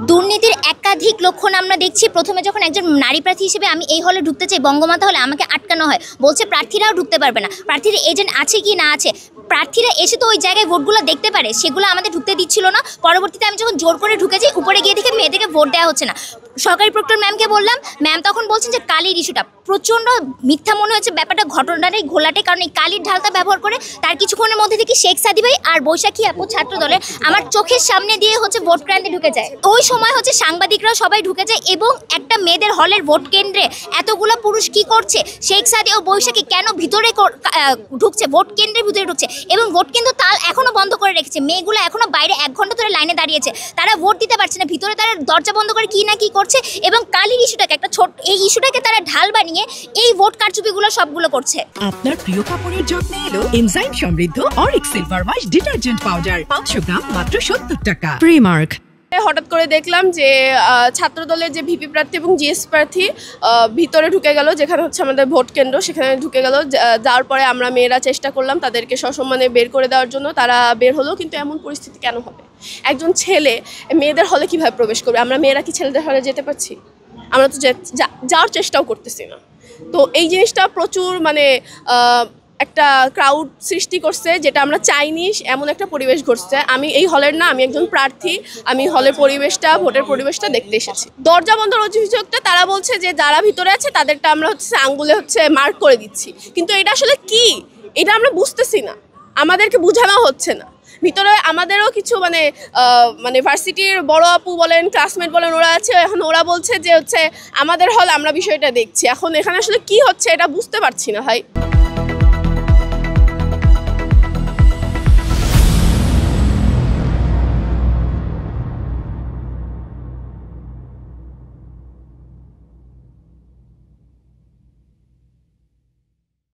দুর্নীতির একাধিক লক্ষণ আমরা দেখছি। প্রথমে যখন একজন নারী প্রার্থী হিসেবে আমি এই হলে ঢুকতে চাই, বঙ্গমাতা হলে, আমাকে আটকানো হয়, বলছে প্রার্থীরাও ঢুকতে পারবে না। প্রার্থীর এজেন্ট আছে কি না আছে, প্রার্থীরা এসে তো ওই জায়গায় ভোটগুলো দেখতে পারে, সেগুলো আমাদের ঢুকতে দিচ্ছিল না। পরবর্তীতে আমি যখন জোর করে ঢুকেছি, উপরে গিয়ে দেখে মেয়েদেরকে ভোট দেওয়া হচ্ছে না। সরকারি প্রক্টর ম্যামকে বললাম, ম্যাম তখন বলছেন যে কালির ইস্যুটা প্রচণ্ড মিথ্যা মনে হচ্ছে, ব্যাপারটা ঘটনাটাই ঘোলাটে, কারণ এই কালির ঢালটা ব্যবহার করে তার কিছুক্ষণের মধ্যে থেকে শেখ সাদি ভাই আর বৈশাখী আপু ছাত্র দলের আমার চোখের সামনে দিয়ে হচ্ছে ভোট কেন্দ্রে ঢুকে যায়। ওই সময় হচ্ছে সাংবাদিকরাও সবাই ঢুকে যায়, এবং একটা মেয়েদের হলের ভোট কেন্দ্রে এতগুলো পুরুষ কি করছে, শেখ সাদি ও বৈশাখী কেন ভিতরে ঢুকছে, ভোট কেন্দ্রের ভিতরে ঢুকছে, এবং ভোট কেন্দ্র তাল এখনো বন্ধ করে রেখেছে। মেয়েগুলো এখনো বাইরে 1 ঘন্টা ধরে লাইনে দাঁড়িয়েছে, তারা ভোট দিতে পারছে না, ভিতরে তারা দরজা বন্ধ করে কি না কি করছে, এবং কালির ইস্যুটাকে একটা ছোট এই ইস্যুটাকে তারা ঢাল বানিয়ে এই ভোট কারচুপিগুলো সবগুলো করছে। আপনার প্রিয় কাপড়ের যত্নে এলো এনজাইম সমৃদ্ধ Arik silver wash detergent powder, 500 গ্রাম মাত্র 70 টাকা। প্রিমার্ক। হঠাৎ করে দেখলাম যে ছাত্রদলের যে ভিপি প্রার্থী এবং জিএস প্রার্থী ভিতরে ঢুকে গেল, যেখানে হচ্ছে আমাদের ভোট কেন্দ্র, সেখানে ঢুকে গেল। যাওয়ার পরে আমরা মেয়েরা চেষ্টা করলাম তাদেরকে সসম্মানে বের করে দেওয়ার জন্য, তারা বের হলো। কিন্তু এমন পরিস্থিতি কেন হবে? একজন ছেলে মেয়েদের হলে কিভাবে প্রবেশ করবে? আমরা মেয়েরা কি ছেলেদের হলে যেতে পারছি? আমরা তো যাওয়ার চেষ্টাও করতেছি না। তো এই জিনিসটা প্রচুর একটা ক্রাউড সৃষ্টি করছে, যেটা আমরা চাইনি। এমন একটা পরিবেশ ঘটছে। আমি এই হলের না, আমি একজন প্রার্থী, আমি হলের পরিবেশটা, ভোটের পরিবেশটা দেখতে এসেছি। দরজা বন্ধ অভিযোগটা তারা বলছে যে যারা ভিতরে আছে তাদেরটা আমরা হচ্ছে আঙ্গুলে হচ্ছে মার্ক করে দিচ্ছি, কিন্তু এটা আসলে কি, এটা আমরা বুঝতেছি না, আমাদেরকে বোঝানো হচ্ছে না। ভিতরে আমাদেরও কিছু ভার্সিটির বড় আপু বলেন, ক্লাসমেট বলেন, ওরা আছে। এখন ওরা বলছে যে হচ্ছে আমাদের হল, আমরা বিষয়টা দেখছি। এখন এখানে আসলে কি হচ্ছে এটা বুঝতে পারছি না ভাই।